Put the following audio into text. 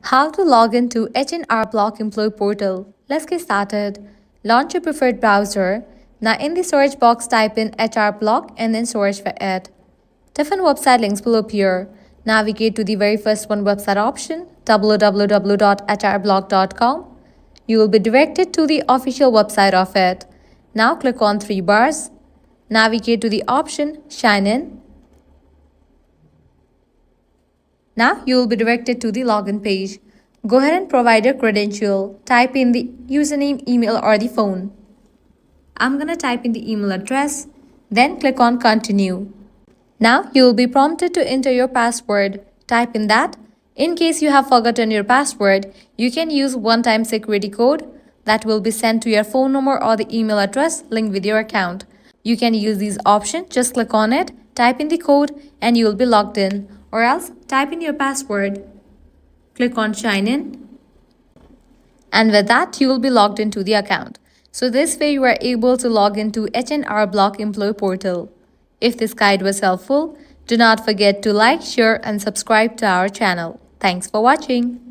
How to log into H&R Block employee portal. Let's get started. Launch your preferred browser. Now in the search box type in HRBlock and then search for it. Different website links will appear. Navigate to the very first one website option, www.hrblock.com. You will be directed to the official website of it. Now click on three bars. Navigate to the option Sign In. Now you will be directed to the login page. Go ahead and provide your credential. Type in the username, email or the phone. I'm gonna type in the email address. Then click on Continue. Now you will be prompted to enter your password. Type in that. In case you have forgotten your password, you can use one-time security code that will be sent to your phone number or the email address linked with your account. You can use these options. Just click on it, type in the code and you will be logged in. Or else type in your password. Click on Sign In. And with that, you will be logged into the account. So this way you are able to log into H&R Block employee portal. If this guide was helpful, do not forget to like, share and subscribe to our channel. Thanks for watching.